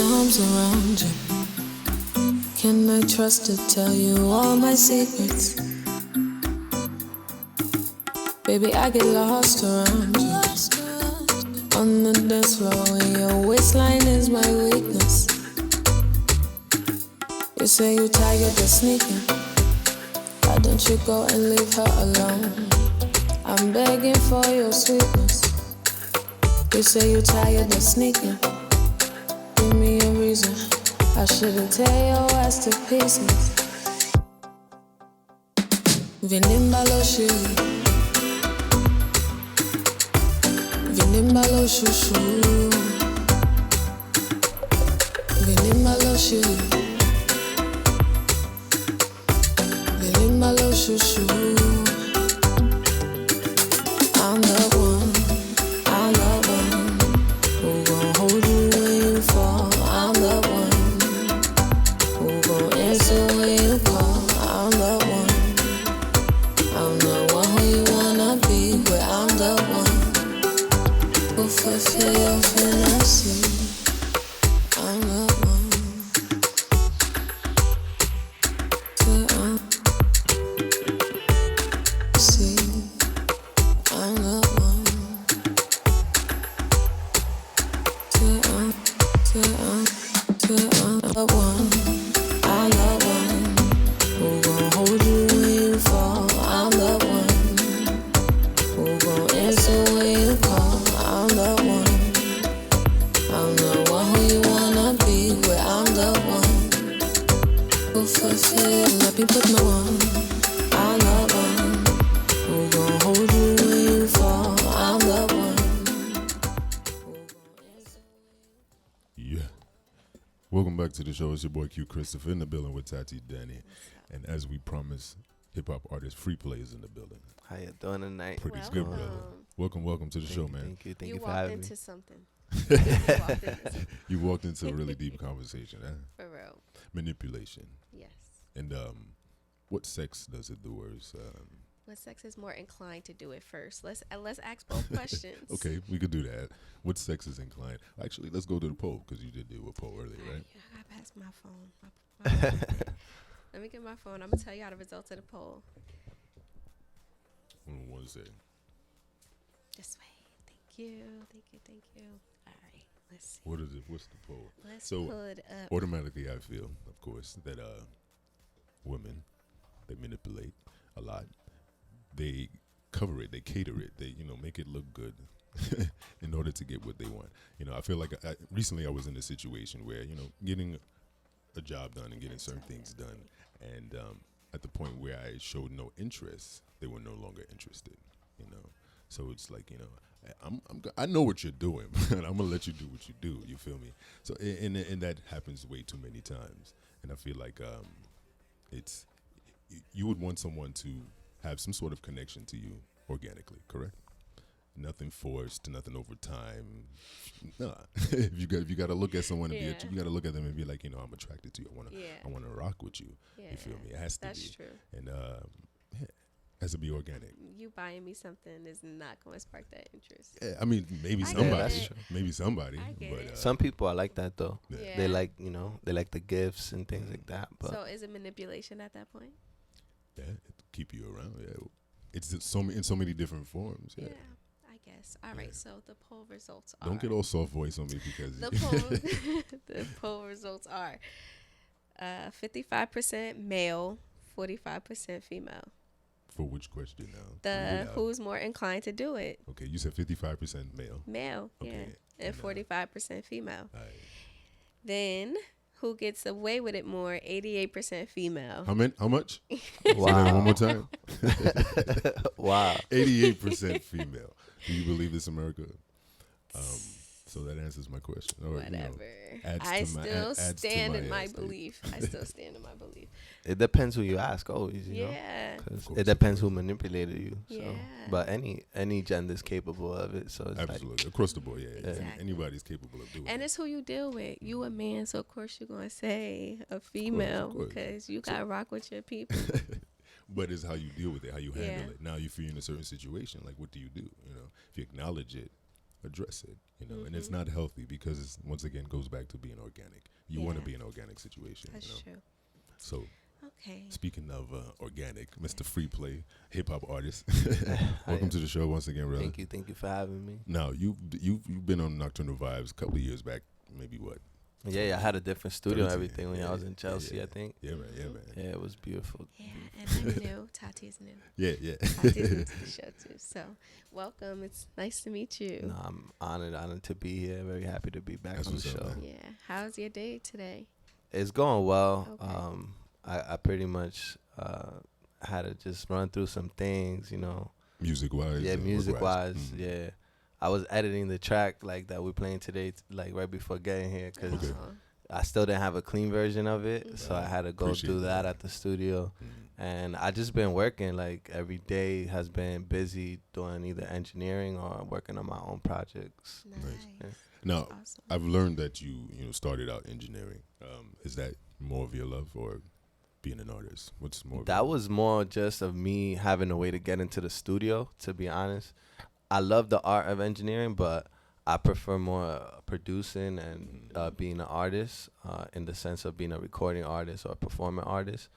arms around you. Can I trust to tell you all my secrets? Baby, I get lost around you. On the dance floor, and your waistline is my weakness. You say you're tired of sneaking. Why don't you go and leave her alone? I'm begging for your sweetness. You say you're tired of sneaking. Give me a reason. I shouldn't tear your ass to pieces. Vinimbalo shi, vinimbalo shushu, vinimbalo shi, vinimbalo shushu. I'm the one, I'm the one who gon' hold you when you fall. I'm the one who gon' answer when you call. I'm the one. I'm the one who you wanna be, but I'm the one who fulfill your fantasy. I'm the one to see. I'm the one to the one. I'm the one who gon' hold you when you fall. I'm the one who gon' answer when you call. I'm the one. I'm the one who you wanna be, but I'm the one who fulfill. Let me put my one. I'm the one who gon' hold you when you fall. I'm the one who gon' answer. Yeah. Welcome back to the show. It's your boy Q Christopher in the building with Tati Danny. And as we promised, hip hop artist Freeplay is in the building. How you doing tonight? Pretty good, brother. Welcome to the show, man. Thank You you for walked having me. into something. You walked into something. You walked into a really deep conversation, huh? For real. Manipulation. Yes. And what sex does it do worse? What sex is more inclined to do it first? Let's ask both questions. Okay, we could do that. What sex is inclined? Actually, let's go to the poll because you did do a poll earlier, right? Yeah, I passed my phone. My phone. Let me get my phone. I'm gonna tell y'all the results of the poll. What do I want to say? This way. Thank you. All right. Let's see. What is it? What's the poll? Let's So, pull it up. Automatically, I feel, of course, that women, they manipulate a lot. They cover it, they cater it, they make it look good in order to get what they want. I feel like recently I was in a situation where getting a job done and getting certain things done, and at the point where I showed no interest, they were no longer interested. So it's like I know what you're doing, and I'm gonna let you do what you do. You feel me? So and that happens way too many times, and I feel like it's you would want someone to have some sort of connection to you organically, correct? Nothing forced, nothing over time. Nah, if you got to look at someone and Yeah. you got to look at them and be like, I'm attracted to you. I want to rock with you. Yeah. You feel me? It has to That's be. true. And it has to be organic. You buying me something is not going to spark that interest. Yeah, I mean, maybe I get somebody, it. maybe somebody, I get but it. Some people are like that though. Yeah. They like they like the gifts and things like that. But So is it manipulation at that point? yeah, it'll keep you around. Yeah, it's in so many different forms. Yeah. I guess. All right. Yeah. So the poll results are. Don't get all soft voice on me because The poll, the poll results are 55% male, 45% female. for which question now? The Read it out. who's more inclined to do it? Okay, you said 55% male. Male, yeah, Okay, and and, 45% female. All right. Then who gets away with it more? 88% female. How much? Say that one wow, more time. wow. 88% female. Do you believe this, America? So that answers my question. Or, Whatever. adds I to my- still adds to stand my in my estate. belief. I still stand in my belief. It depends who you ask always. You know? Yeah. 'Cause Of course, it depends who manipulated you. So. Yeah. But any gender's capable of it. So it's Absolutely. Across the board, yeah. Exactly. Anybody's capable of doing And it. it's who you deal with. You a man, so of course you're gonna say a female course. because you gotta rock with your people. But it's how you deal with it, how you handle Yeah. it. Now, if you're in a certain situation, like, what do? If you acknowledge it, address it. And it's not healthy because once again goes back to being organic. You want to Yeah. be an organic situation. That's true. So Okay. speaking of organic, Mr. Freeplay, hip hop artist, welcome to the show once again, brother. Thank you for having me. Now you've been on Nocturnal Vibes a couple of years back, maybe what? Yeah, I had a different studio and 13, everything when I was in Chelsea, yeah. I think. Yeah, man. Yeah, man. Yeah, it was beautiful. Yeah, and I'm new. Tati's new. Yeah. Tati's new to the show too. So, welcome. It's nice to meet you. No, I'm honored to be here. Very happy to be back That's on the what's up, show. man. Yeah. How's your day today? It's going well. Okay. I pretty much had to just run through some things, Music wise. Yeah, music wise, Mm. yeah. I was editing the track like that we're playing today, like right before getting here, because Okay. I still didn't have a clean version of it, so I had to go Appreciate do that that. at the studio. Mm. And I just been working, like every day has been busy doing either engineering or working on my own projects. Nice. Yeah. Now, Awesome. I've learned that you started out engineering. Is that more of your love or being an artist? What's more? That was more just of me having a way to get into the studio, to be honest. I love the art of engineering, but I prefer more producing and being an artist in the sense of being a recording artist or a performing artist.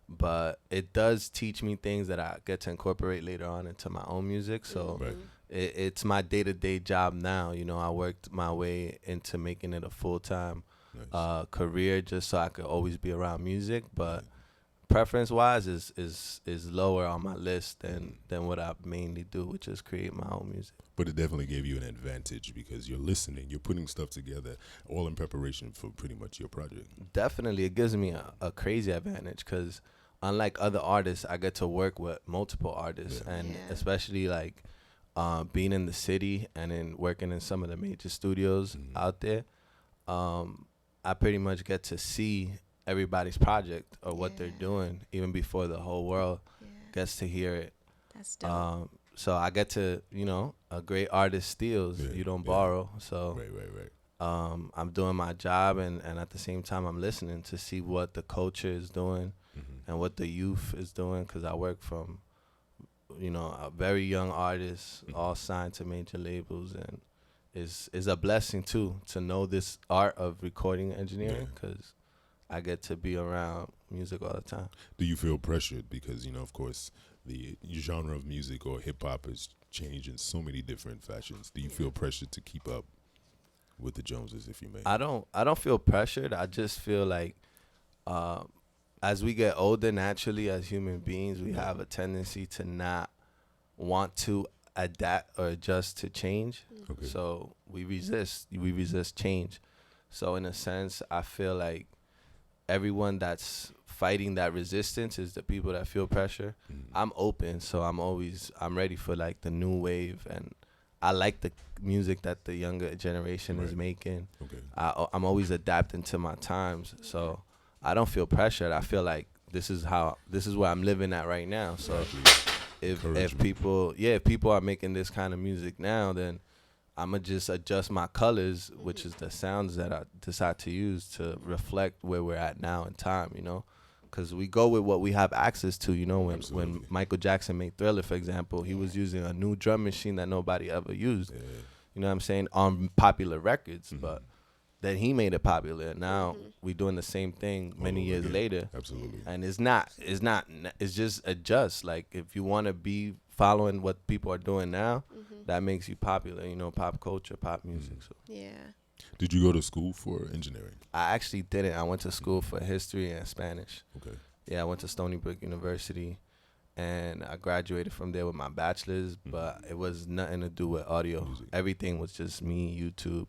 But it does teach me things that I get to incorporate later on into my own music. So Right. it's my day-to-day job now. I worked my way into making it a full-time Nice. career just so I could always be around music. But preference-wise is lower on my list than what I mainly do, which is create my own music. But it definitely gave you an advantage because you're listening, you're putting stuff together, all in preparation for pretty much your project. Definitely, it gives me a crazy advantage because unlike other artists, I get to work with multiple artists, Yeah. and Yeah. especially like being in the city and then working in some of the major studios out there, I pretty much get to see everybody's project or what they're Yeah. doing even before the whole world Yeah. gets to hear it. That's dope. So I get to, a great artist steals, Yeah, you don't yeah. borrow. So Right. I'm doing my job, and at the same time I'm listening to see what the culture is doing and what the youth is doing, because I work from, a very young artist, all signed to major labels, and is a blessing too to know this art of recording engineering, because I get to be around music all the time. Do you feel pressured because of course the genre of music or hip hop has changed in so many different fashions? Do you feel pressured to keep up with the Joneses, if you may? I don't feel pressured. I just feel like as we get older, naturally as human beings, we have a tendency to not want to adapt or adjust to change. Okay. So we resist change. So in a sense, I feel like everyone that's fighting that resistance is the people that feel pressure. I'm open, so I'm ready for like the new wave, and I like the music that the younger generation is Right. making. Okay. I'm always adapting to my times, so I don't feel pressured. I feel like this is where I'm living at right now. So if Encouragement. if people are making this kind of music now, then I'ma just adjust my colors, which is the sounds that I decide to use to reflect where we're at now in time, because we go with what we have access to. When Absolutely. Michael Jackson made Thriller, for example, he was using a new drum machine that nobody ever used. Yeah. You know what I'm saying? On popular records, Mhm. but then he made it popular. Now we're doing the same thing All many over years again. later. Absolutely. And it's just adjust. Like if you want to be following what people are doing now, that makes you popular, pop culture, pop music. So Yeah. Did you go to school for engineering? I actually didn't. I went to school for history and Spanish. Okay. Yeah, I went to Stony Brook University, and I graduated from there with my bachelor's, but it was nothing to do with audio. Music. Everything was just me, YouTube,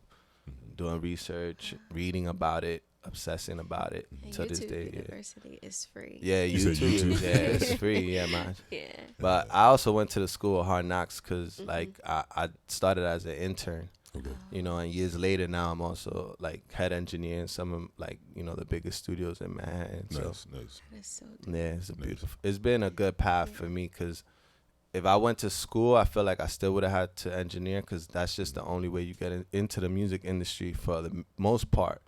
doing research, reading about it, obsessing about it And to this YouTube day. University is free. Yeah, You said YouTube. YouTube? Yeah, it's free. Yeah, man. Yeah. But I also went to the school of Hard Knocks because, like, I started as an intern, Okay. and years later now I'm also, like, head engineer in some of, like, the biggest studios in Manhattan. So, Nice. That is so dope. yeah, it's a Nice. beautiful. It's been a good path for me because if I went to school, I feel like I still would have had to engineer because that's just the only way you get into the music industry for the most part.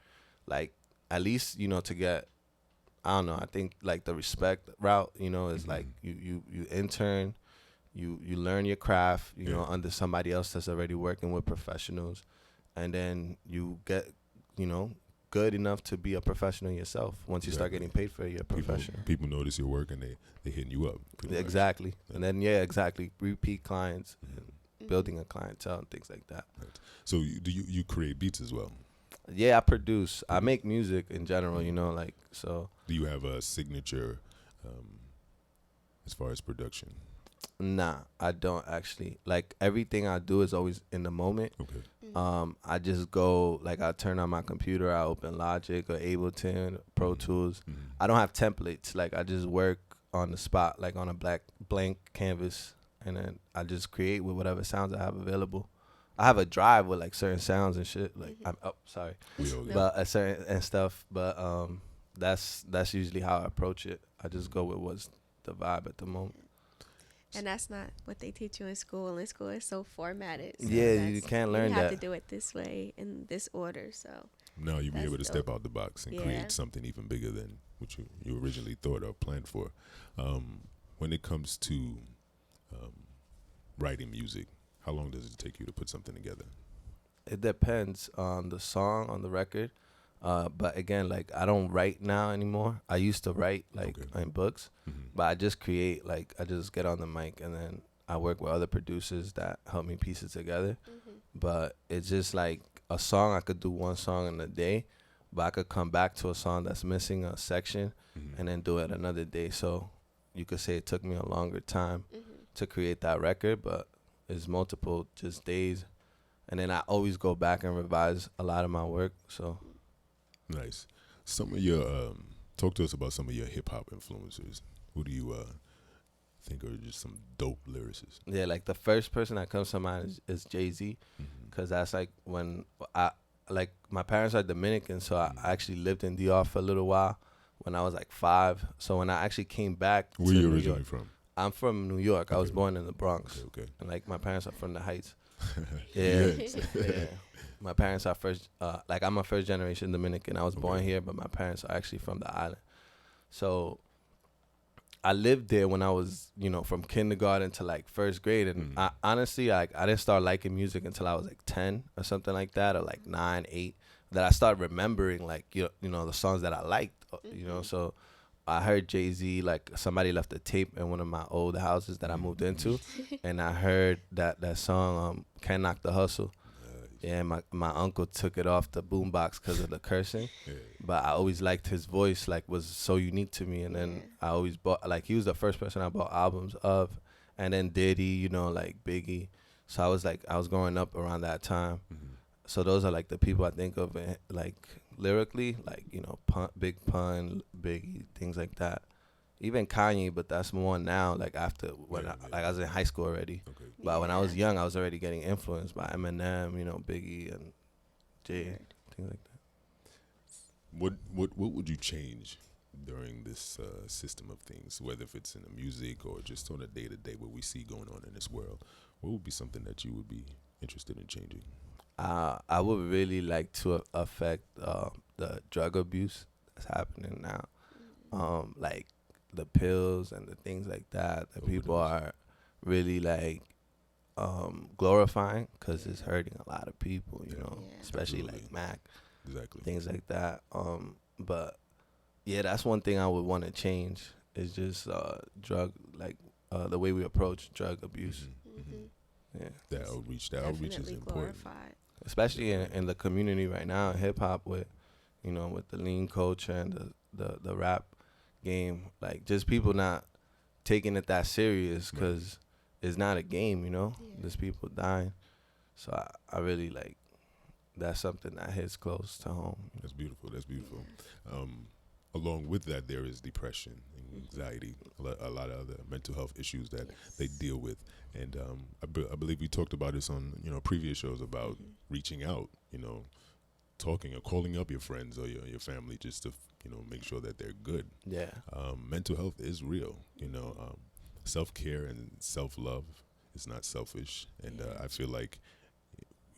Like, at least, to get, I don't know, I think, like, the respect route, is like you intern, you learn your craft, you Yeah. know, under somebody else that's already working with professionals, and then you get, you know, good enough to be a professional yourself. Once you start Exactly. getting paid for it, you're a professional. People notice your work and they hitting you up. Pretty much. Exactly. Yeah. And then exactly. Repeat clients, Mhm. and building a clientele and things like that. So you create beats as well? Yeah, I produce. I make music in general, you know, like so. Do you have a signature as far as production? Nah, I don't actually. Like everything I do is always in the moment. Okay. I just go like I turn on my computer, I open Logic or Ableton, Pro Tools. I don't have templates. Like I just work on the spot, like on a blank canvas, and then I just create with whatever sounds I have available. I have a drive with like certain sounds and shit. Like I'm sorry, We all get but a certain and stuff. But that's usually how I approach it. I just go with what's the vibe at the moment. And that's not what they teach you in school. In school, it's so formatted. So Yeah, you that's- can't learn You have that. to do it this way in this order. So Now you'll be That's able to dope. step out the box and Yeah. create something even bigger than what you originally thought or planned for. When it comes to writing music, how long does it take you to put something together? It depends on the song, on the record. But again, like I don't write now anymore. I used to write like Okay. in books, but I just create, like I just get on the mic and then I work with other producers that help me piece it together. But it's just like a song, I could do one song in a day, but I could come back to a song that's missing a section and then do it another day. So you could say it took me a longer time to create that record, but it's multiple just days. And then I always go back and revise a lot of my work. So Nice. Some of your talk to us about some of your hip hop influencers. Who do you think are just some dope lyricists? yeah, like the first person that comes to mind is Jay-Z, because that's like when like my parents are Dominican, so I actually lived in DR for a little while when I was like 5. So when I actually came back Where to you New originally York, from? I'm from New York. I was Okay. born in the Bronx, Okay. and like my parents are from the Heights. Yes. Yeah. My parents are like I'm a first generation Dominican. I was born Okay. here, but my parents are actually from the island. So I lived there when I was, you know, from kindergarten to like first grade. And I honestly, like, I didn't start liking music until I was like 10 or something like that, or like 9, 8, that I started remembering like, you know, the songs that I liked, you know. So I heard Jay-Z, like somebody left a tape in one of my old houses that I moved into. And I heard that song, Can't Knock the Hustle. Yeah, my uncle took it off the boombox because of the cursing. But I always liked his voice, like, was so unique to me. And then I always bought, like, he was the first person I bought albums of. And then Diddy, you know, like Biggie. So I was growing up around that time. So those are like the people I think of, like lyrically, like, you know, Big Pun, Biggie, things like that. Even Kanye, but that's more now, like after when I was in high school already. Okay. But when I was young, I was already getting influenced by Eminem, you know, Biggie and Jay, things like that. What would you change during this system of things, whether if it's in the music or just on a day to day what we see going on in this world? What would be something that you would be interested in changing? I would really like to affect the drug abuse that's happening now, like the pills and the things like that people are really like glorifying, because it's hurting a lot of people, you know, especially like Mac, things like that. But yeah, that's one thing I would want to change is just drug, like the way we approach drug abuse. Yeah, that outreach is important. Glorified. Especially in the community right now in hip hop, with, you know, with the lean culture and the rap game, like just people not taking it that serious, because it's not a game, you know. There's people dying. So I really like, that's something that hits close to home. That's beautiful. Along with that, there is depression, anxiety, a lot of other mental health issues that they deal with. And I believe we talked about this on, you know, previous shows about reaching out, you know, talking or calling up your friends or your family just to, you know, make sure that they're good. Yeah. Mental health is real, you know. Self-care and self-love is not selfish. And I feel like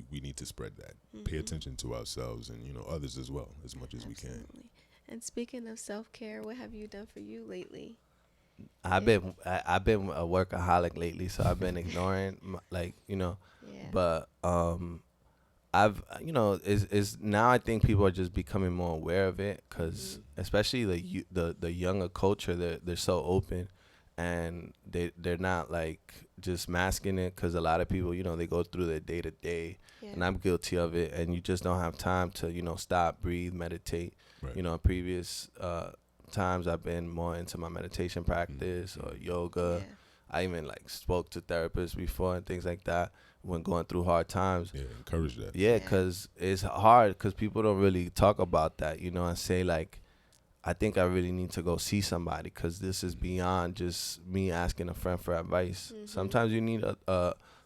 we need to spread that. Pay attention to ourselves and, you know, others as well, as much as we can. And speaking of self-care, what have you done for you lately? I've been a workaholic lately, so I've been ignoring like Yeah. but I've is now I think people are just becoming more aware of it because especially the younger culture, they're so open and they're not like just masking it because a lot of people they go through their day to day, and I'm guilty of it, and you just don't have time to stop, breathe, meditate. Right. Previous times I've been more into my meditation practice or yoga. Yeah. I even like spoke to therapists before and things like that when going through hard times. Yeah, encourage that. Yeah, because it's hard because people don't really talk about that, and say like, I think I really need to go see somebody because this is beyond just me asking a friend for advice. Sometimes you need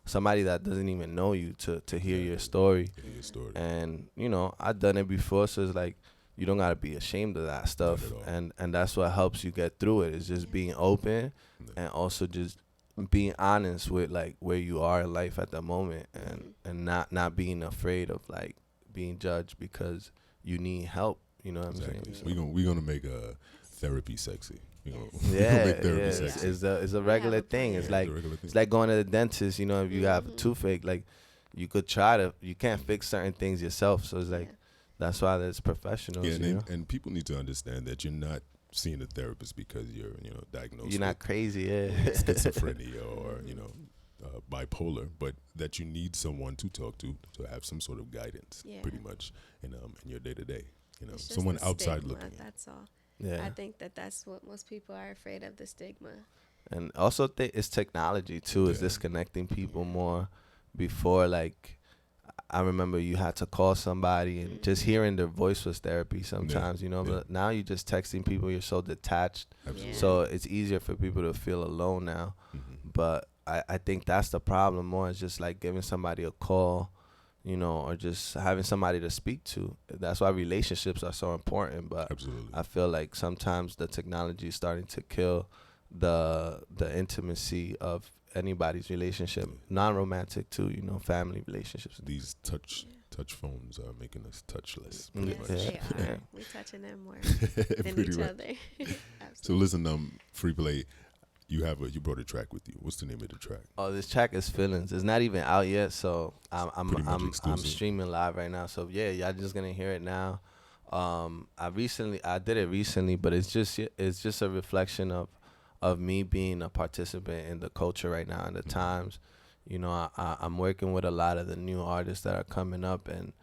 somebody that doesn't even know you to hear your story. Hear your story. And, I've done it before, so it's like, you don't got to be ashamed of that stuff. Not at all. And that's what helps you get through it is just being open and also just being honest with like where you are in life at the moment and not being afraid of like being judged because you need help. You know what Exactly. I'm saying? So we're gonna make therapy sexy. We're gonna make Yeah, therapy sexy. it's a regular thing. It's like a regular thing. it's like going to the dentist. If you have a toothache, like you could you can't fix certain things yourself. So it's like that's why there's professionals. Yeah, and people need to understand that you're not seeing a therapist because you're diagnosed. You're not crazy, schizophrenia or bipolar, but that you need someone to talk to have some sort of guidance, pretty much in your day to day. It's just Someone the outside stigma, looking in. That's all. Yeah. I think that's what most people are afraid of, the stigma. And also it's technology too. Is Yeah. disconnecting people more. Before, like, I remember you had to call somebody and just hearing their voice was therapy sometimes, But now you're just texting people. You're so detached. Absolutely. So it's easier for people to feel alone now. But I think that's the problem more. Is just like giving somebody a call, or just having somebody to speak to. That's why relationships are so important. But Absolutely. I feel like sometimes the technology is starting to kill the intimacy of anybody's relationship, non-romantic too, family relationships. These touch phones are making us touchless. Yeah. Pretty much. They are. We touching them more than Pretty each much. other. So listen, Freeplay, you brought a track with you. What's the name of the track? Oh, this track is Feelings. It's not even out yet, so Pretty much I'm exclusive. streaming live right now. So yeah, y'all just gonna hear it now. I did it recently, but it's just a reflection of me being a participant in the culture right now and the times. I'm working with a lot of the new artists that are coming up, and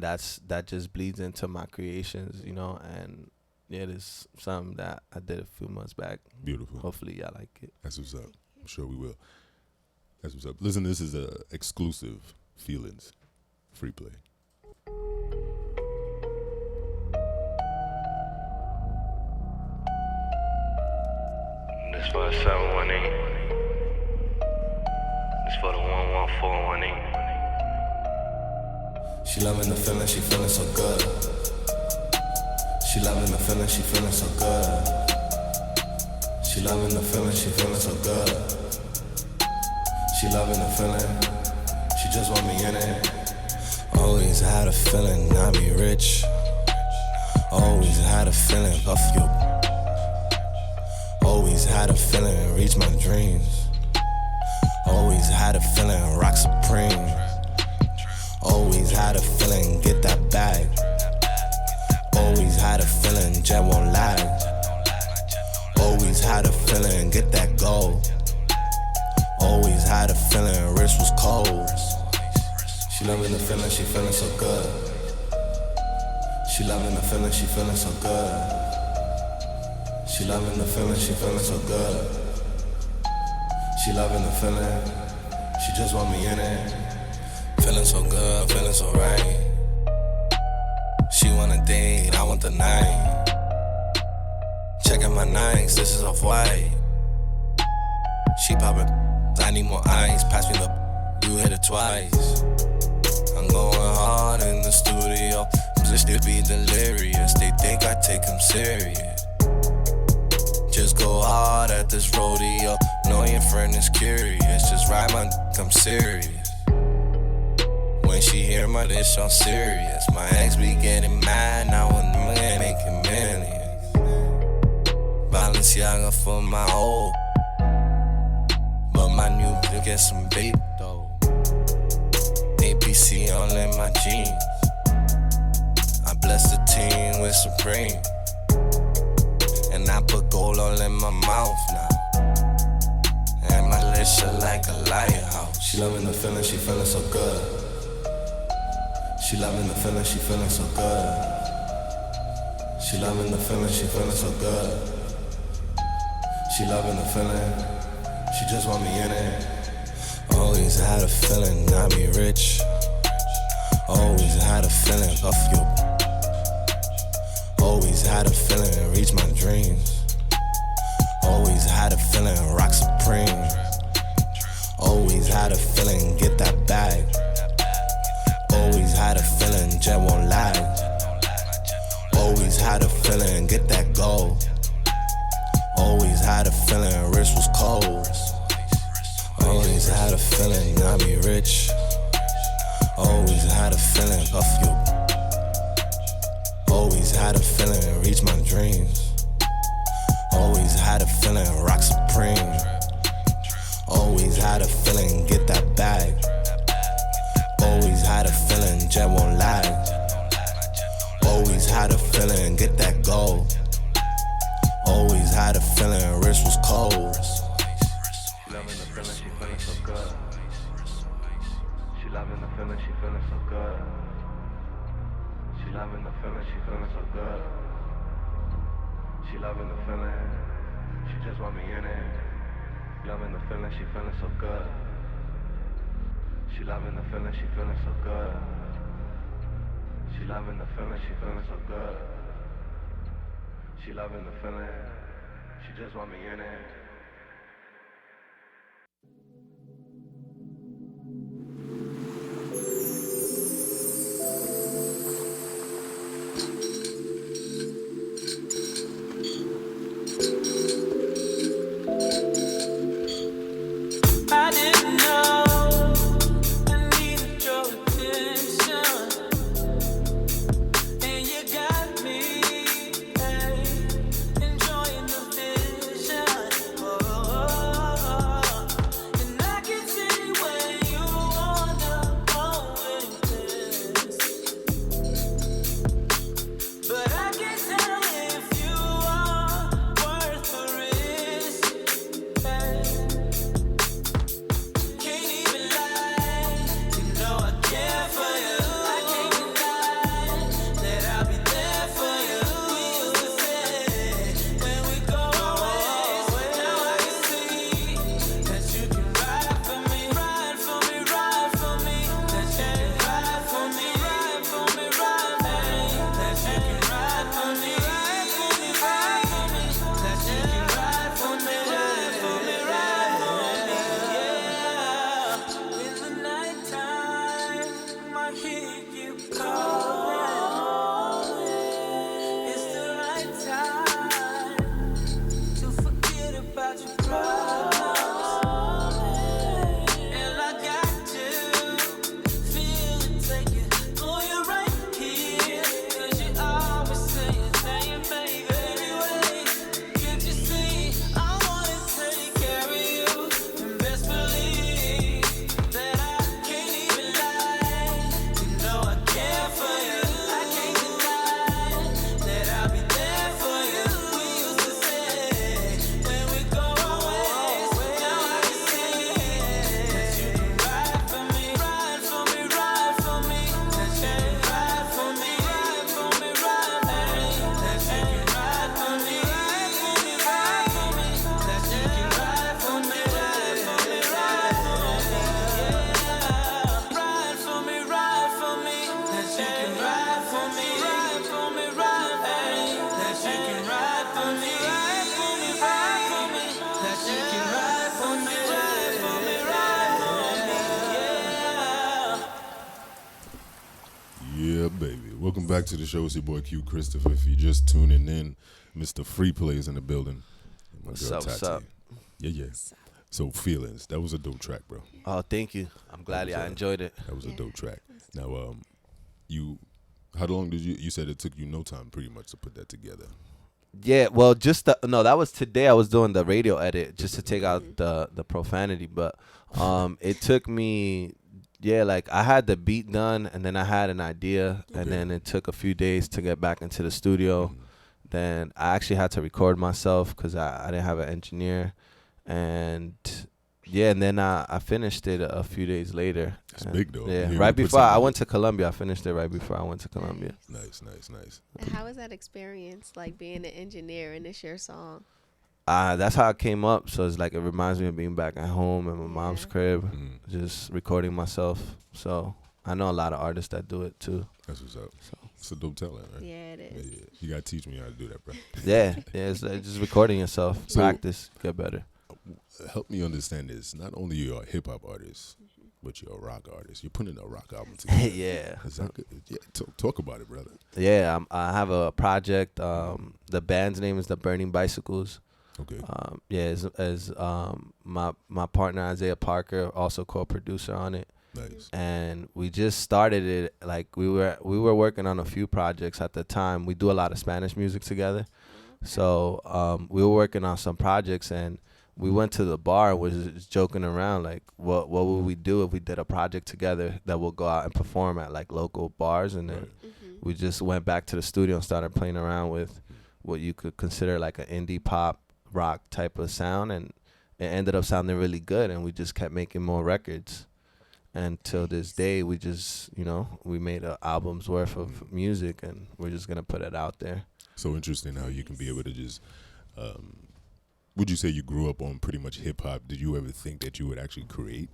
that just bleeds into my creations, and yeah, it is something that I did a few months back. Beautiful. Hopefully y'all like it. That's what's up. I'm sure we will. That's what's up. Listen, this is a exclusive Feelings Freeplay. This for the 718. This for the 11418. She loving the feeling, she feeling so good. She loving the feeling, she feeling so good. She loving the feeling, she feeling so good. She loving the feeling, she just want me in it. Always had a feeling I'd be rich. Always had a feeling puff your. Always had a feeling reach my dreams. Always had a feeling rock supreme. Always had a feeling get that bag. Always had a feeling jet won't lag. Always had a feeling get that gold. Always had a feeling wrist was cold. She loving the feeling, she feeling so good. She loving the feeling, she feeling so good. She loving the feeling, she feeling so good. She loving the feeling, she just want me in it. Feeling so good, feeling so right. She wanna date, I want the night. Checking my nights, this is off-white. She poppin', I need more ice. Pass me the, you hit it twice. I'm going hard in the studio. Just to be delirious, they think I take them serious. Just go hard at this rodeo. Know your friend is curious. Just ride my dick, I'm serious. When she hear my dish, I'm serious. My ex be getting mad now when I'm making millions. Balenciaga for my old. But my new to get some bait though. APC all in my jeans. I bless the team with Supreme. And I put gold all in my mouth now. And my lips are like a lighthouse. She loving the feeling, she feeling so good. She loving the feeling, she feeling so good. She loving the feeling, she feeling so good. She loving the feeling, she just want me in it. Always had a feeling I'd be rich. Always had a feeling of you. Always had a feeling reach my dreams. Always had a feeling rock supreme. Always had a feeling get that bag. Always had a feeling jet won't lag. Always had a feeling get that gold. Always had a feeling wrist was cold. Always had a feeling I'd be rich. Always had a feeling of you. Always had a feeling reach my dreams. Always had a feeling rock supreme. Always had a feeling get that bag. Always had a feeling jet won't lag. Always had a feeling get that gold. Always had a feeling wrist was cold. Loving the feeling, she feeling so good. She loving the feeling, she feeling so good. She loving the feeling, she feeling so good. She loving the feeling, she just want me in it. Loving the feeling, she feeling so good. She loving the feeling, she feeling so good. She loving the feeling, she feeling so good. She loving the feeling, she just want me in it. I didn't know I needed your attention, and you got me, hey, enjoying the vision. Oh, and I can see where you wanna go with this, but I can't tell if you are worth the risk. Hey. Can't even lie, you know I care for you. I can't deny that I'll be there for you. We used to say when we go away, now I can see that you can ride for me, ride for me, ride for me. That you can ride for me, ride for me, ride for me. That you can ride for me, ride for me, ride for me. That you can ride for me, ride for me, ride for me. Yeah. In the nighttime, I hear you calling. It's the right time to forget about your problems. And I got to feel it, take it. Oh, you're right here, 'cause you always saying, baby. Anyway, can't you see I wanna take care of you? And best believe that I can't even lie. You know I care for you. I can't deny that I'll be there for you. We used to say when we go away, now I can see that you can ride for me, ride for me, ride for me. That you can ride for me, ride for me, ride for me. That you can ride for me, ride for me, ride for me. That you can ride for me, ride for me, ride for me. Yeah, ride for me, ride for me. That you can ride for me, ride for me, ride for me. That you can ride for me, ride for me, ride for me. That you can ride for me, ride for me, ride for me. Yeah. Yeah, baby. Welcome back to the show. It's your boy Q Christopher. If you're just tuning in, Mr. Freeplay is in the building. My What's girl up, what's Tati. up? Yeah, yeah. So feelings. That was a dope track, bro. Oh, thank you. I'm glad I enjoyed it. That was a dope track. Now, you, how long did you said it took you no time pretty much to put that together? Yeah, well, no, that was today. I was doing the radio edit just to take out the profanity, but it took me, yeah, like I had the beat done, and then I had an idea, and then it took a few days to get back into the studio. Then I actually had to record myself because I didn't have an engineer, and yeah, and then I finished it a few days later. That's big though. Yeah, You right put before I something- went to Colombia. I finished it right before I went to Colombia. Nice, nice, nice. And how was that experience, like being an engineer and it's your song? That's how it came up. So it's like it reminds me of being back at home in my mom's Yeah. crib, Mm. just recording myself. So I know a lot of artists that do it too. That's what's up. So It's a dope talent, right? Yeah, it Yeah, is. yeah. You gotta teach me how to do that, bro. yeah, it's just recording yourself. So- Practice, get better. Help me understand this. Not only you're a hip hop artist, but you're a rock artist. You're putting a rock album together. Yeah. Is that good? Yeah. Talk about it, brother. Yeah, I have a project. The band's name is the Burning Bicycles. Okay. Yeah, as my partner Isaiah Parker, also co-producer on it. Nice. And we just started it. Like we were working on a few projects at the time. We do a lot of Spanish music together, so we were working on some projects, and we went to the bar and was just joking around like, what would we do if we did a project together that we'll go out and perform at like local bars, and then Right. we just went back to the studio and started playing around with what you could consider like an indie pop rock type of sound, and it ended up sounding really good, and we just kept making more records. And till this day, we just, we made an album's worth of music, and we're just going to put it out there. So interesting how you can be able to just. Would you say you grew up on pretty much hip hop? Did you ever think that you would actually create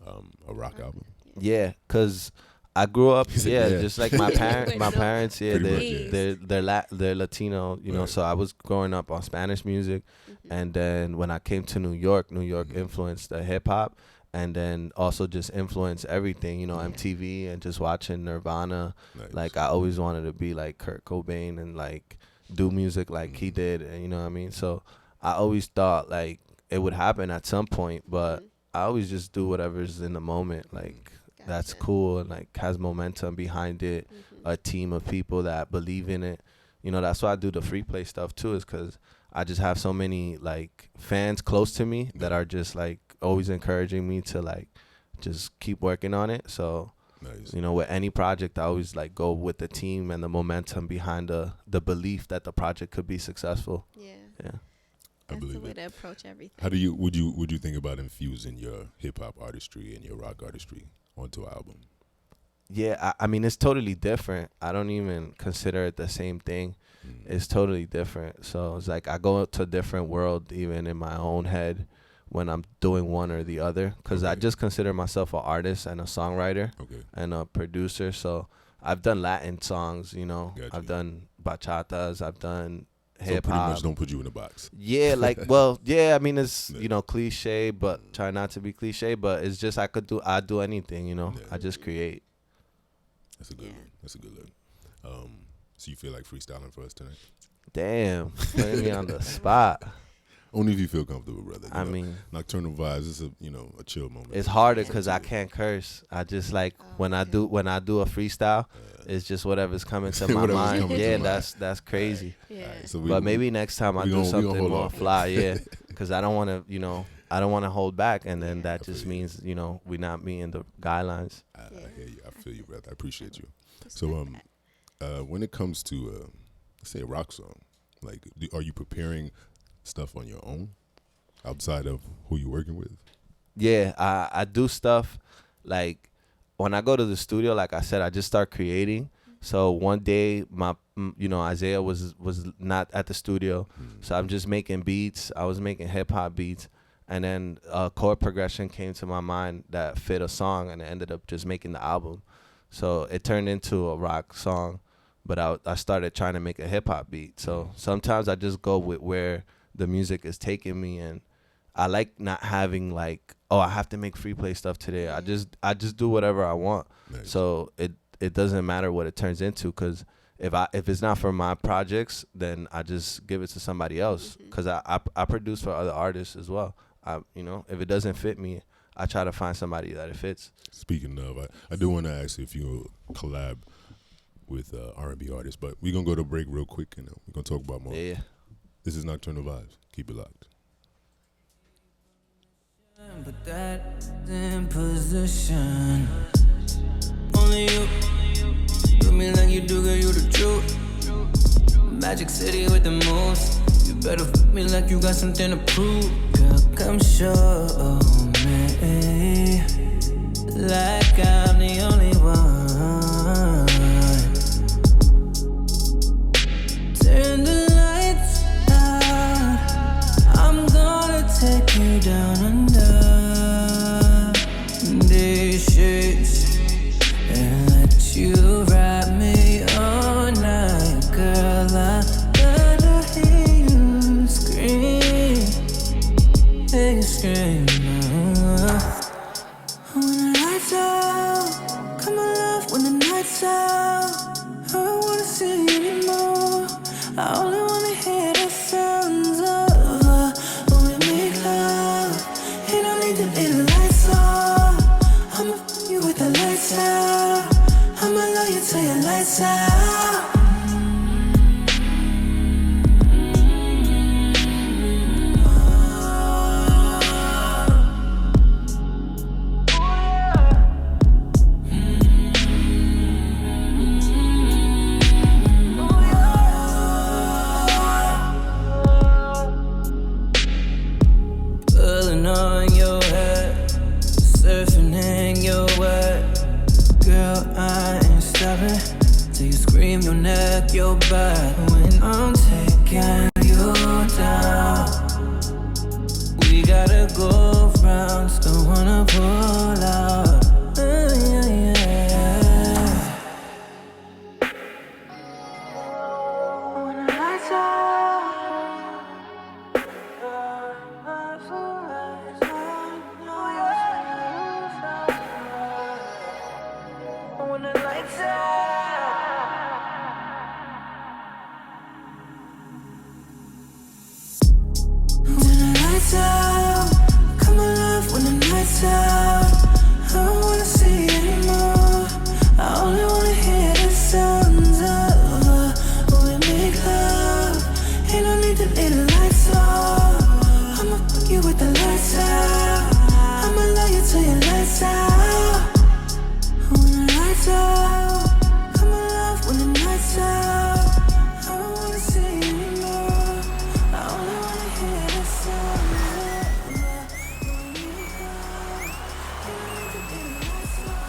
a rock album? Yeah, because I grew up, He said, yeah, yeah. just like my parents. My No. parents, yeah, Pretty much, yeah. they're Latino, Right. so I was growing up on Spanish music. And then when I came to New York influenced the hip hop. And then also just influenced everything, MTV and just watching Nirvana. Nice. Like I always wanted to be like Kurt Cobain and like do music like he did, and you know what I mean. So I always thought like it would happen at some point, but I always just do whatever's in the moment. Like that's Gotcha. cool and like has momentum behind it. A team of people that believe in it. That's why I do the Freeplay stuff too, is because I just have so many like fans close to me that are just like always encouraging me to like just keep working on it. So Nice. with any project, I always like go with the team and the momentum behind the belief that the project could be successful. Yeah. Yeah. I That's the believe way it. to approach everything. How do you would you think about infusing your hip hop artistry and your rock artistry onto an album? Yeah, I mean, it's totally different. I don't even consider it the same thing. It's totally different. So it's like I go to a different world even in my own head when I'm doing one or the other, because I Okay. just consider myself an artist and a songwriter Okay. and a producer. So I've done Latin songs, Gotcha. I've done bachatas, I've done So hip pretty much hop. don't put you in a box. Yeah, like, well, yeah, I mean, it's, Yeah. cliche, but try not to be cliche, but it's just I do anything, Yeah. I just create. That's a good Yeah. one. That's a good look. So you feel like freestyling for us tonight? Damn, putting me on the spot. Only if you feel comfortable, brother. You I know, mean, Nocturnal Vibes is a chill moment. it's harder because I can't curse. I just like when I do a freestyle, it's just whatever's coming to my Whatever's mind. coming to Yeah, mind. that's crazy. Yeah. So But maybe next time I we do gon- we gonna something hold more off. fly, yeah, because I don't want to, I don't want to hold back, and then that I just feel you. means we not meeting the guidelines. I hear you. I feel you, brother. I appreciate you. So when it comes to let's say a rock song, like are you preparing stuff on your own outside of who you're working with? Yeah, I do stuff like when I go to the studio. Like I said, I just start creating. So one day, Isaiah was not at the studio, so I'm just making beats. I was making hip hop beats, and then a chord progression came to my mind that fit a song, and I ended up just making the album. So it turned into a rock song, but I started trying to make a hip hop beat. So sometimes I just go with where the music is taking me, and I like not having like, oh, I have to make Freeplay stuff today. I just do whatever I want. Nice. So it doesn't matter what it turns into, because if it's not for my projects, then I just give it to somebody else, because I produce for other artists as well. If it doesn't fit me, I try to find somebody that it fits. Speaking of, I do want to ask you if you collab with R&B artists, but we're gonna go to break real quick, and we're gonna talk about more. Yeah. This is Nocturnal Vibes. Keep it locked. But that in position. Only you do me like you do, girl, you the truth. Magic City with the moves. You better fuck me like you got something to prove. Girl, come show me like I'm the only one. Turn the lights out. I'm gonna take you down under these sheets and let you wrap me all night, girl. I gotta hear you scream, hear you scream. When the lights out, come alive when the nights out. I don't wanna see you anymore. I only wanna hear the sounds of when we make love. You don't need to be the lights off. I'ma f you with the lights out. I'ma love you till your lights out. Pulling on your head, surfing in your wet. Girl, I ain't stopping till you scream your neck, your back. When I'm taking you down, we gotta go round, still wanna pull out. Yeah, yeah. When the lights out, when the lights out. When the lights out, come alive when the lights out. I don't wanna see you anymore. I only wanna hear the sounds of when we make love. Ain't no need to leave the lights off. I'ma fuck you with the lights out. I'ma love you till your lights out. When the lights out, come alive when the nights out. I don't wanna see you anymore. I only wanna hear the sound of when we make love. Ain't no need to leave the lights off.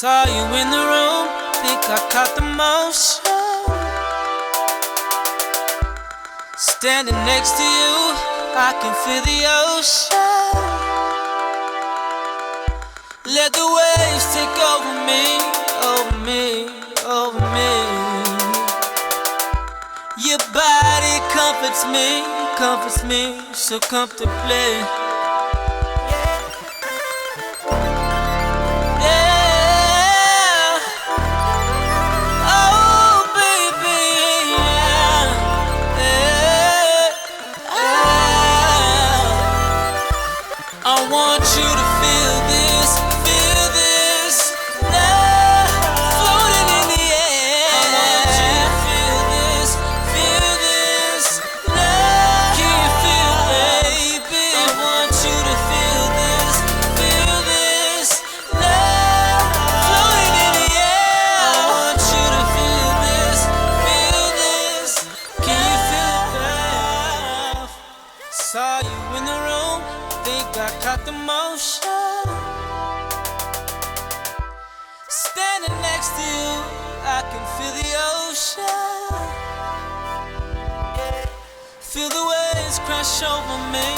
Saw you in the room, think I caught the motion. Standing next to you, I can feel the ocean. Let the waves take over me, over me, over me. Your body comforts me so comfortably. I want you to feel this love floating in the air. I want you to feel this love. Can you feel, baby? I want you to feel this love floating in the air. I want you to feel this. Can you feel love? Saw you in the room, think I caught the motion. Standing next to you, I can feel the ocean. Feel the waves crash over me,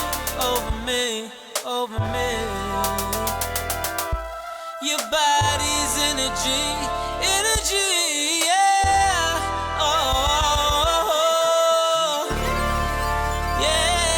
over me, over me. Your body's energy, yeah. Oh, yeah.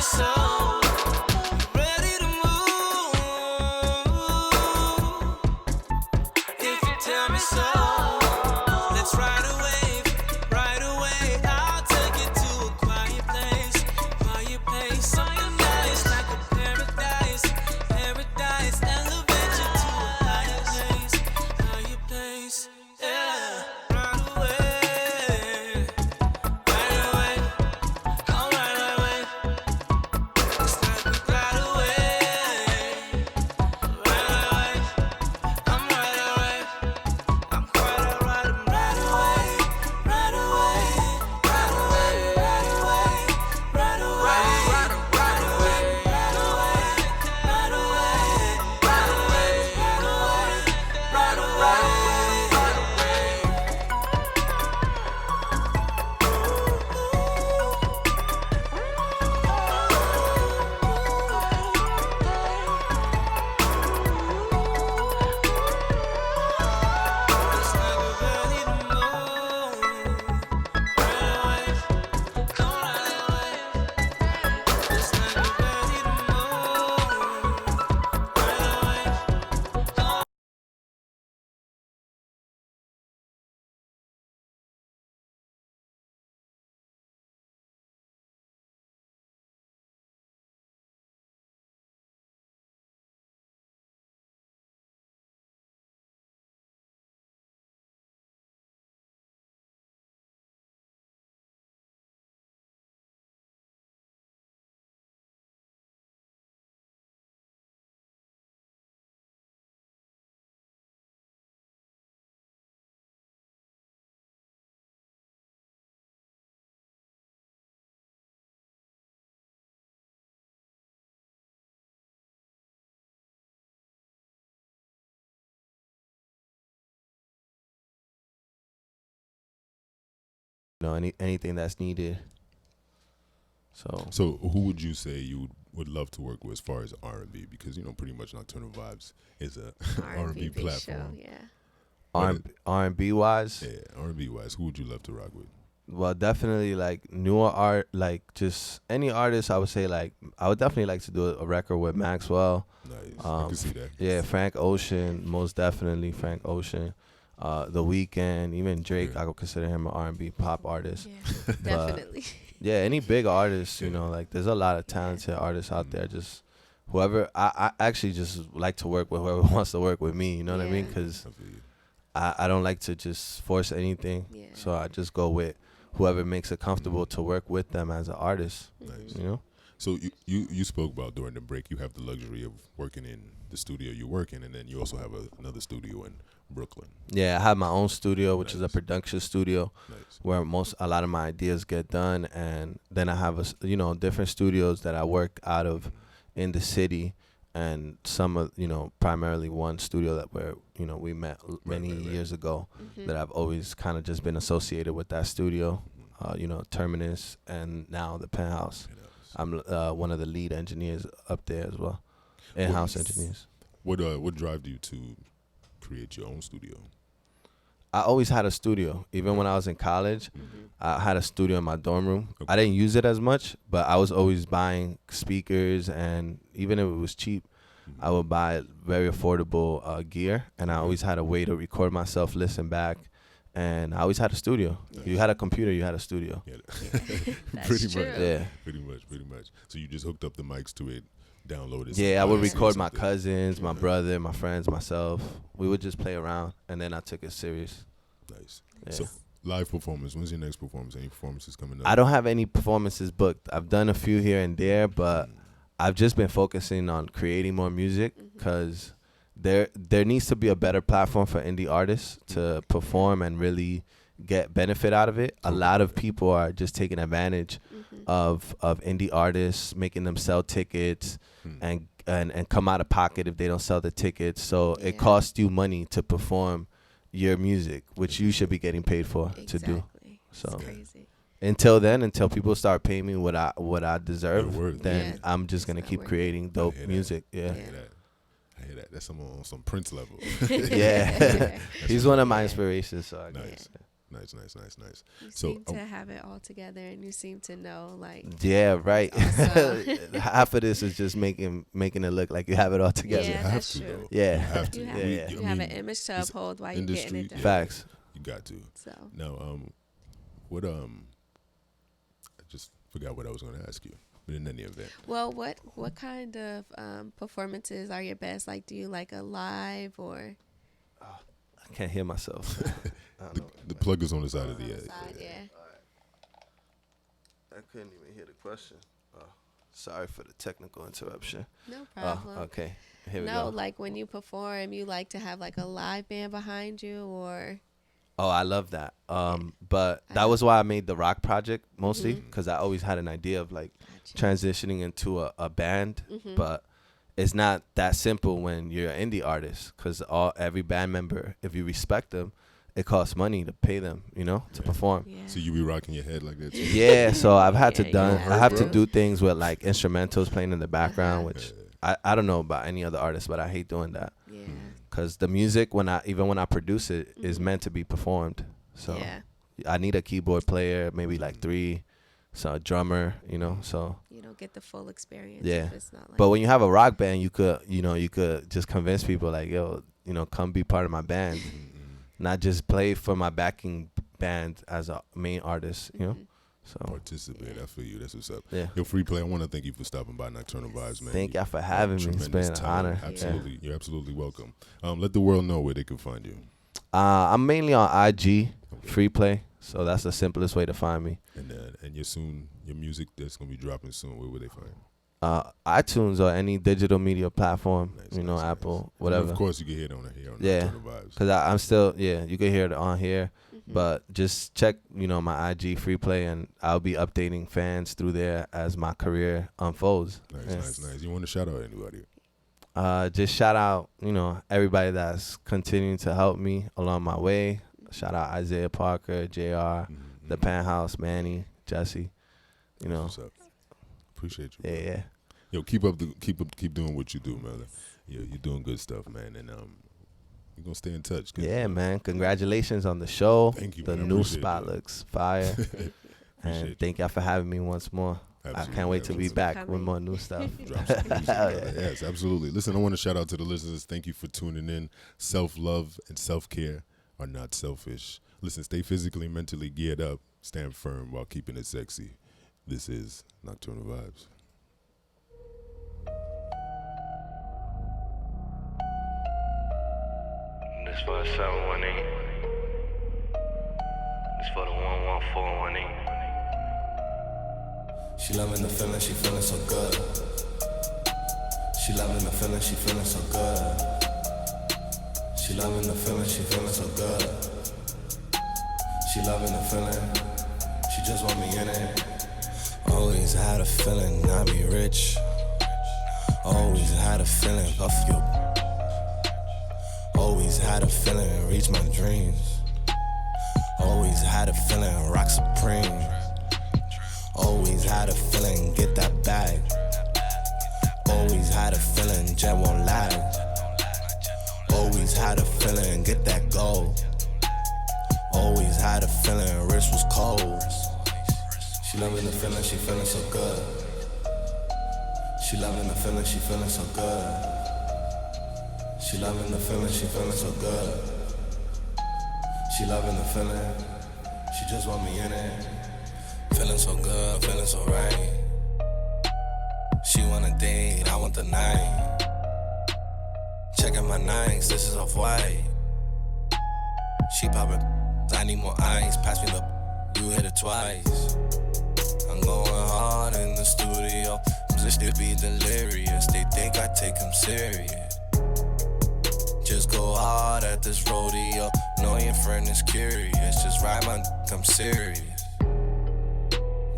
so. Ready to move. If you tell me so. Let's ride a wave, right away. I'll take you to a quiet place, something nice like a paradise. Elevate you to a higher place, yeah. Right away, come right away. It's like we glide away, right away. I'm right away. I'm quite alright, I'm right away, right away, right away, right away, right away, right away, right away, right away, right away, right away, right away. It's like we're ready to move, right away, come right away. It's like we're ready to move, right away, come. Anything that's needed. So So who would you say you would love to work with as far as R&B? Because pretty much Nocturnal Vibes is a R&B R&B platform. show, yeah. R&B wise, Yeah, R&B wise, who would you love to rock with? well, definitely like newer art, like just any artist. I would say like I would definitely like to do a record with Maxwell. Nice, I can see that. Yeah, Frank Ocean, most definitely Frank Ocean. The Weeknd, even Drake, Yeah. I would consider him an R&B pop artist. Yeah, definitely. Yeah, any big artists, Yeah. like there's a lot of talented artists out there. Just whoever, I actually just like to work with whoever wants to work with me. You know what I mean? Yeah. Because I feel you. I don't like to just force anything. Yeah. So I just go with whoever makes it comfortable to work with them as an artist. Nice. You know? So you spoke about during the break you have the luxury of working in the studio you work in, and then you also have another studio in Brooklyn. Yeah, I have my own studio, which is a Nice. production studio Nice. where a lot of my ideas get done, and then I have different studios that I work out of in the city, and some of primarily one studio that we met many right. years ago Mhm. that I've always kind of just been associated with that studio, Mm-hmm. Terminus, and now the Penthouse. I'm one of the lead engineers up there as well, in-house Nice. engineers. What drive you to create your own studio? I always had a studio. Even when I was in college, Mhm. I had a studio in my dorm room. Okay. I didn't use it as much, but I was always buying speakers, and even if it was cheap, I would buy very affordable gear, and I always had a way to record myself, listen back, and I always had a studio. You had a computer, you had a studio. Yeah. That's Pretty true. much. Yeah. Pretty much. So you just hooked up the mics to it, downloaded. Yeah, I would something, record my something. cousins, my Yeah. brother, my friends, myself. We would just play around, and then I took it serious. Nice. Yeah. So live performance. When's your next performance? Any performances coming up? I don't have any performances booked. I've done a few here and there, but I've just been focusing on creating more music because there needs to be a better platform for indie artists to perform and really get benefit out of it. A lot of people are just taking advantage of indie artists, making them sell tickets and come out of pocket if they don't sell the tickets. So it Yeah. costs you money to perform your music, which you should be getting paid for to do. Exactly. So It's crazy. until people start paying me what I deserve, Your worth. then Yeah. I'm just It's gonna not keep worth creating dope hear that. music. I Yeah. hear that. I hear that. That's on some Prince level. Yeah. He's one of my Yeah. inspirations, so I Nice. You So, seem to have it all together, and you seem to know, like, Yeah, right. Awesome. Half of this is just making it look like you have it all together. Yeah, you have that's to, true. though. Yeah. You have to. You have, Yeah. you I have mean, an image to it's uphold while you're getting industry, it done. Facts. You got to. So, Now, what I just forgot what I was going to ask you, but in any event, well, what kind of performances are your best? Like, do you like a live or I can't hear myself. I don't know. the plug is on the side of the side? Yeah. I couldn't even hear the question. Sorry for the technical interruption. No problem. Okay. Here we No, go. like when you perform, you like to have like a live band behind you, or Oh, I love that. But that was why I made the rock project mostly, because I always had an idea of like transitioning into a band, but it's not that simple when you're an indie artist, because every band member, if you respect them, it costs money to pay them, to perform. yeah. so you be rocking your head like that too? Yeah, so I've had Yeah, to you done. have I have to to. do things with like instrumentals playing in the background, which I don't know about any other artist, but I hate doing that. Yeah. Because the music, when I produce it, is meant to be performed. So Yeah. I need a keyboard player, maybe like 3, so a drummer, So, You don't get the full experience. Yeah. If it's not like but when you have a rock band, you could just convince people like, yo, come be part of my band, not just play for my backing band as a main artist, So Participate. I feel you. That's what's up. yeah. Yo, Freeplay, I want to thank you for stopping by Nocturnal Vibes, man. Thank You- y'all for having me. It's tremendous been an talent. honor. Absolutely. You're absolutely welcome. Let the world know where they can find you. I'm mainly on IG, Freeplay, so that's the simplest way to find me. And your music that's going to be dropping soon, where will they find you? iTunes or any digital media platform, Nice. Apple, And whatever. of course, you can hear it on here on Yeah. Nocturnal Vibes. Because I'm still, you can hear it on here. But just check, my IG Freeplay, and I'll be updating fans through there as my career unfolds. Nice. You want to shout out anybody? Just shout out, everybody that's continuing to help me along my way. Shout out Isaiah Parker, JR, The Penthouse, Manny, Jesse. What's up? Appreciate you. Yeah, yeah. Yo, keep doing what you do, man. You're doing good stuff, man, and you're gonna stay in touch. Yeah, man. Congratulations on the show. Thank you, The man. new Appreciate spot it. looks fire. Appreciate And thank y'all for having me once more. I can't wait to be Absolutely. back with more new stuff. Drop some music, brother. Yes, absolutely. Listen, I want to shout out to the listeners. Thank you for tuning in. Self-love and self-care are not selfish. Listen, stay physically, mentally geared up. Stand firm while keeping it sexy. This is Nocturnal Vibes. This for the 718. This for the 11418. She loving the feeling, she feeling so good. She loving the feeling, she feeling so good. She loving the feeling, she feeling so good. She loving the feeling, she just want me in it. Always had a feeling I'd be rich. Always had a feeling puff you. Always had a feeling reach my dreams. Always had a feeling rock supreme. Always had a feeling get that bag. Always had a feeling jet won't lag. Always had a feeling get that gold. Always had a feeling wrist was cold. She loving the feeling, she feeling so good. She loving the feeling, she feeling so good. She loving the feeling, she feeling so good. She loving the feeling, she just want me in it. Feeling so good, feeling so right. She wanna date, I want the night. Checking my nights, this is off-white. She poppin', I need more ice. Pass me the, you hit it twice. I'm going hard in the studio. Musicians be delirious, they think I take them serious. Just go hard at this rodeo. Know your friend is curious. Just ride my dick, I'm serious.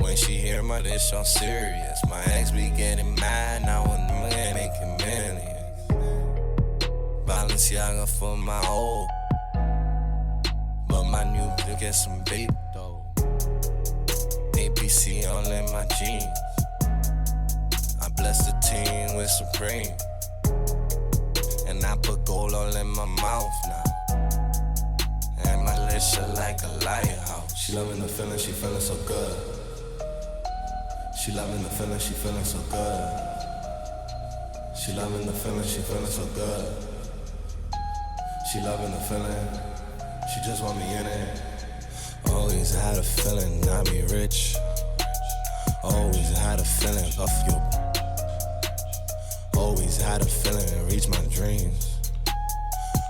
When she hear my dish, I'm serious. My ex be getting mad, now I'm making millions. Balenciaga for my old. But my new bitch get some bait though. ABC all in my jeans. I bless the team with Supreme. And I put gold all in my mouth now. And my rich like a lighthouse. She loving the feeling, she feeling so good. She loving the feeling, she feeling so good. She loving the feeling, she feeling so good. She loving the feeling, she just want me in it. Always had a feeling I'd be rich. Always had a feeling of you. Always had a feeling reach my dreams.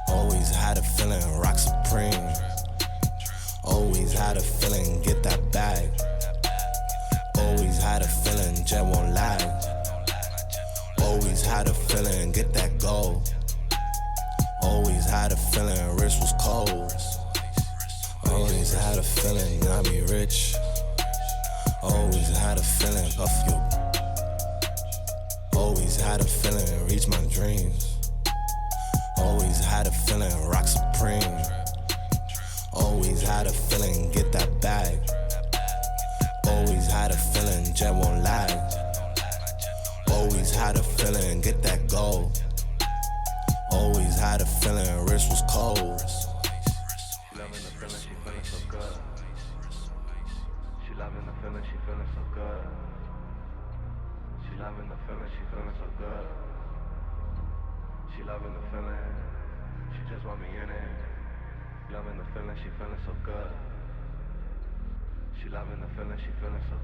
Always had a feeling rock supreme. Always had a feeling get that bag. Always had a feeling jet won't lag. Always had a feeling get that gold. Always had a feeling wrist was cold. Always had a feeling I'd be rich. Always had a feeling of you. Always had a feeling reach my dreams. Always had a feeling rock supreme. Always had a feeling get that bag. Always had a feeling jet won't lag. Always had a feeling get that gold. Always had a feeling wrist was cold. She loving the feeling, she feeling so good. She loving the feeling, she feeling so good. She loving the feeling, she feeling so good. She loving the feeling, she just want me in it. Loving the feeling, she feeling so good. She loving the feeling, she feeling so good.